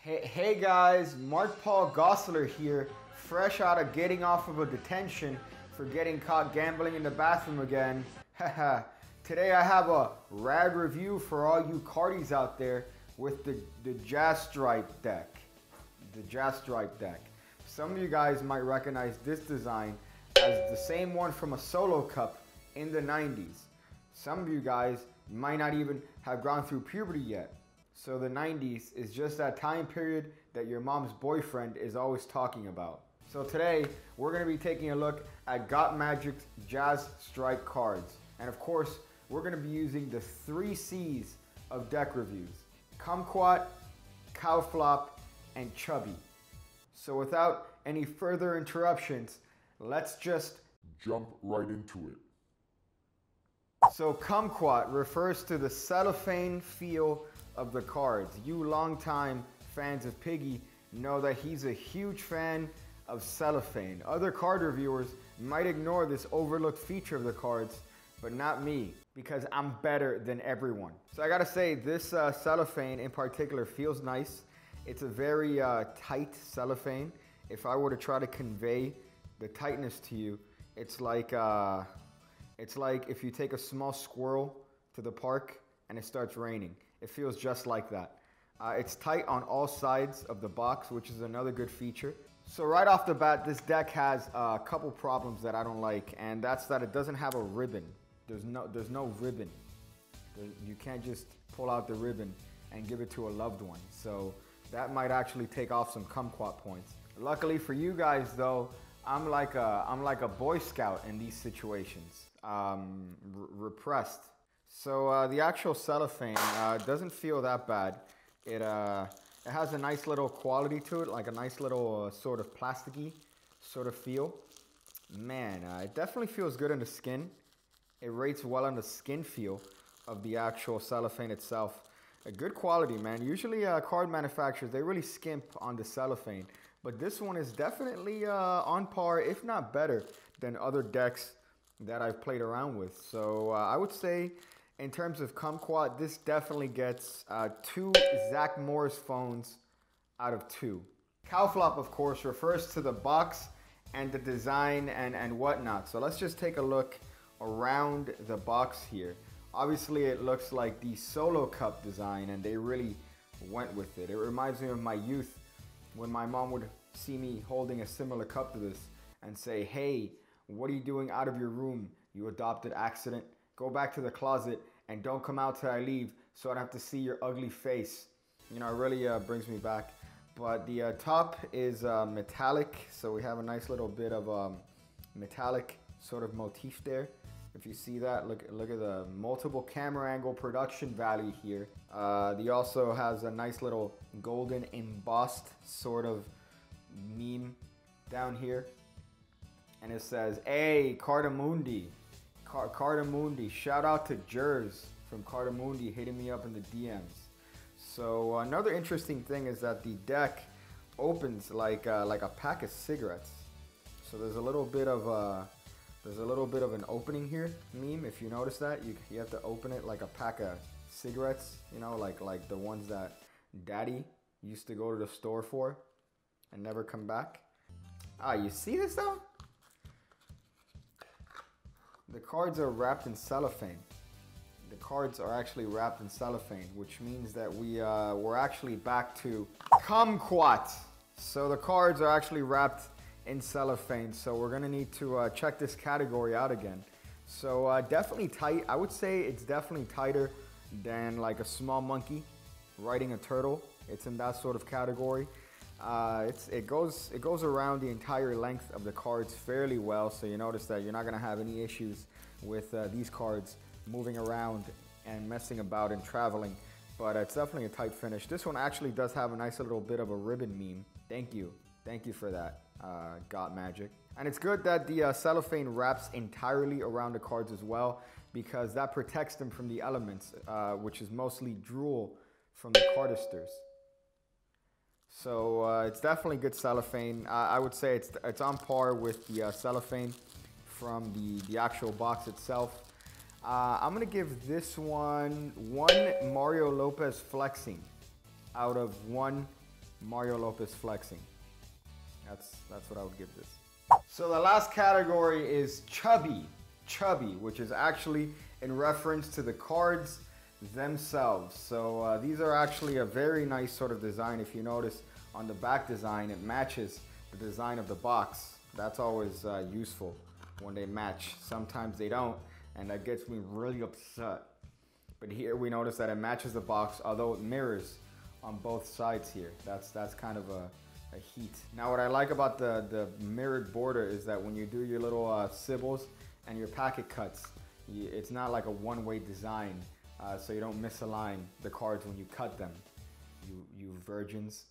Hey guys, Mark Paul Gosselaar here, fresh out of getting off of a detention for getting caught gambling in the bathroom again. Haha. Today I have a rad review for all you cardies out there with the Jazz Stripe deck. The Jazz Stripe deck. Some of you guys might recognize this design as the same one from a solo cup in the 90s. Some of you guys might not even have gone through puberty yet. So the 90s is just that time period that your mom's boyfriend is always talking about. So today, we're going to be taking a look at Got Magic's Jazz Stripe cards. And of course, we're going to be using the 3 C's of deck reviews. Kumquat, Cowflop, and Chubby. So without any further interruptions, let's just jump right into it. So Kumquat refers to the cellophane feel of the cards. You longtime fans of Piggy know that he's a huge fan of cellophane. Other card reviewers might ignore this overlooked feature of the cards, but not me, because I'm better than everyone. So I gotta say, this cellophane in particular feels nice. It's a very tight cellophane. If I were to try to convey the tightness to you, it's like if you take a small squirrel to the park and it starts raining. It feels just like that. It's tight on all sides of the box, which is another good feature. So right off the bat, this deck has a couple problems that I don't like, and that's that it doesn't have a ribbon. There's no ribbon. You can't just pull out the ribbon and give it to a loved one. So that might actually take off some kumquat points. Luckily for you guys though, I'm like a Boy Scout in these situations. Repressed. So the actual cellophane doesn't feel that bad. It has a nice little quality to it, like a nice little sort of plasticky sort of feel. Man, it definitely feels good in the skin. It rates well on the skin feel of the actual cellophane itself. A good quality, man. Usually card manufacturers, they really skimp on the cellophane. But this one is definitely on par, if not better, than other decks that I've played around with. So I would say, in terms of kumquat, this definitely gets 2 Zach Morris phones out of 2. Cowflop, of course, refers to the box and the design and whatnot. So let's just take a look around the box here. Obviously, it looks like the solo cup design, and they really went with it. It reminds me of my youth when my mom would see me holding a similar cup to this and say, "Hey, what are you doing out of your room, you adopted accident? Go back to the closet and don't come out till I leave so I don't have to see your ugly face." You know, it really brings me back. But the top is metallic, so we have a nice little bit of metallic sort of motif there. If you see that, look at the multiple camera angle production value here. He also has a nice little golden embossed sort of meme down here. And it says, "Hey, Cardamundi." Cardamundi, shout out to Jers from Cardamundi hitting me up in the DMs. So another interesting thing is that the deck opens like a pack of cigarettes. So there's a little bit of an opening here, meme. If you notice that, you have to open it like a pack of cigarettes. You know, like the ones that Daddy used to go to the store for and never come back. You see this though? The cards are wrapped in cellophane. The cards are actually wrapped in cellophane, which means that we're actually back to kumquat. So the cards are actually wrapped in cellophane, so we're gonna need to check this category out again. So definitely tight. I would say it's definitely tighter than like a small monkey riding a turtle. It's in that sort of category. It goes around the entire length of the cards fairly well, so you notice that you're not gonna have any issues with these cards moving around and messing about and traveling. But it's definitely a tight finish. This one actually does have a nice little bit of a ribbon meme. Thank you for that, Got Magic. And it's good that the cellophane wraps entirely around the cards as well, because that protects them from the elements, which is mostly drool from the cardisters. So it's definitely good cellophane. I would say it's on par with the cellophane from the actual box itself. I'm gonna give this one Mario Lopez flexing out of 1 Mario Lopez flexing. That's what I would give this. So the last category is chubby. Chubby, which is actually in reference to the cards themselves. So these are actually a very nice sort of design. If you notice on the back design, it matches the design of the box. That's always useful when they match. Sometimes they don't, and that gets me really upset. But here we notice that it matches the box, although it mirrors on both sides here. That's kind of a heat. Now what I like about the mirrored border is that when you do your little sibbles and your packet cuts, it's not like a one-way design, so you don't misalign the cards when you cut them, you virgins.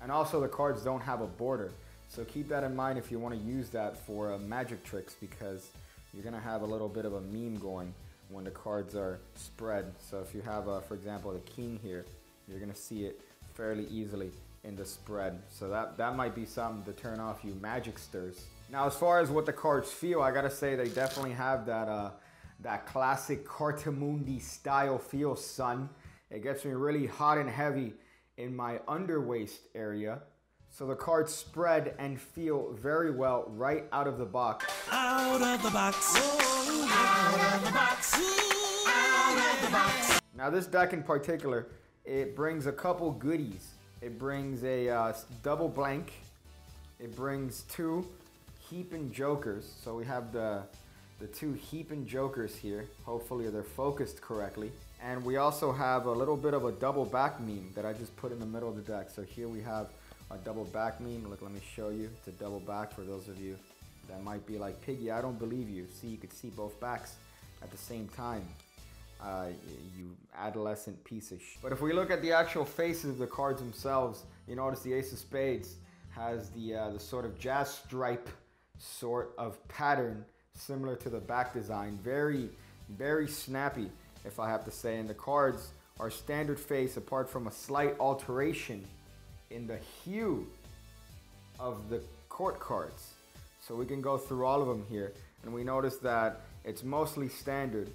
And also the cards don't have a border, so keep that in mind if you want to use that for magic tricks, because you're gonna have a little bit of a meme going when the cards are spread. So if you have, for example, the king here, you're gonna see it fairly easily in the spread. So that might be something to turn off you magicsters. Now, as far as what the cards feel, I gotta say they definitely have that classic Cartamundi style feel, son. It gets me really hot and heavy in my underwaist area. So the cards spread and feel very well right out of the box. Out of the box. Out of the box. Out of the box. Now this deck in particular, it brings a couple goodies. It brings a double blank. It brings 2 Heapin' Jokers. So we have the 2 Heapin' Jokers here. Hopefully they're focused correctly. And we also have a little bit of a double back meme that I just put in the middle of the deck. So here we have a double back meme. Look, let me show you. It's a double back for those of you that might be like, Piggy, I don't believe you. See, you could see both backs at the same time. You adolescent piece of shit. But if we look at the actual faces of the cards themselves, you notice the Ace of Spades has the sort of jazz stripe sort of pattern similar to the back design. Very, very snappy, if I have to say. And the cards are standard face apart from a slight alteration in the hue of the court cards. So we can go through all of them here, and we notice that it's mostly standard.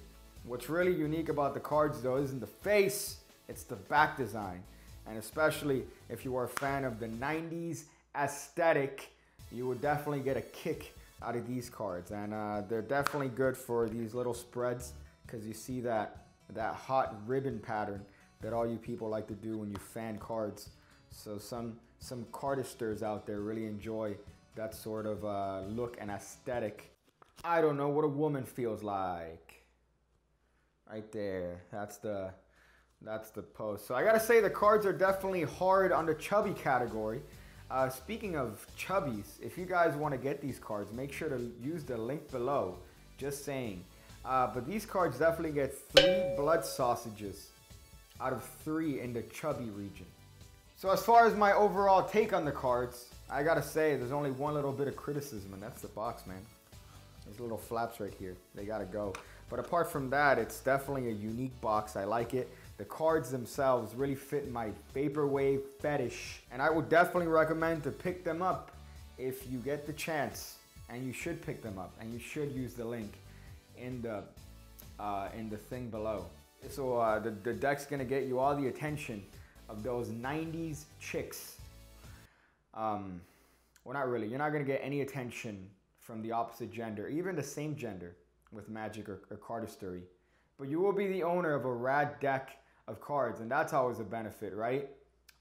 What's really unique about the cards though isn't the face, it's the back design. And especially if you are a fan of the 90s aesthetic, you would definitely get a kick out of these cards. And they're definitely good for these little spreads, because you see that hot ribbon pattern that all you people like to do when you fan cards. So some cardisters out there really enjoy that sort of look and aesthetic. I don't know what a woman feels like. Right there, that's the pose. So I gotta say the cards are definitely hard on the chubby category. Speaking of chubbies, if you guys want to get these cards, make sure to use the link below. Just saying. But these cards definitely get 3 blood sausages out of 3 in the chubby region. So as far as my overall take on the cards, I gotta say there's only one little bit of criticism, and that's the box, man. These little flaps right here, they gotta go. But apart from that, it's definitely a unique box. I like it. The cards themselves really fit my vaporwave fetish, and I would definitely recommend to pick them up if you get the chance. And you should pick them up, and you should use the link in the thing below. So the deck's gonna get you all the attention of those 90s chicks. Well, not really. You're not gonna get any attention from the opposite gender, even the same gender with magic or cardistry. But you will be the owner of a rad deck of cards, and that's always a benefit, right?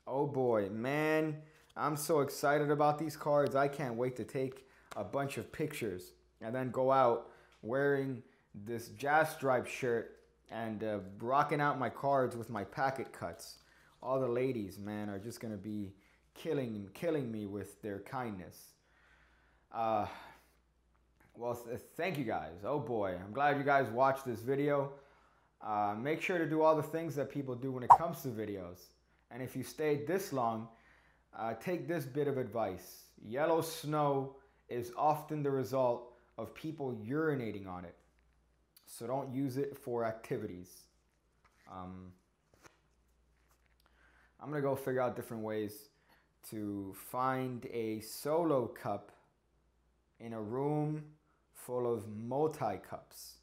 Oh boy, man, I'm so excited about these cards. I can't wait to take a bunch of pictures and then go out wearing this jazz stripe shirt and rocking out my cards with my packet cuts. All the ladies, man, are just gonna be killing me with their kindness. Well, thank you guys. Oh boy, I'm glad you guys watched this video. Make sure to do all the things that people do when it comes to videos. And if you stayed this long, take this bit of advice. Yellow snow is often the result of people urinating on it. So don't use it for activities. I'm gonna go figure out different ways to find a solo cup in a room full of multi-cups.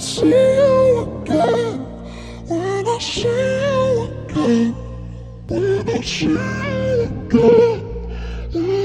see you again, when I see you again, when I see you again.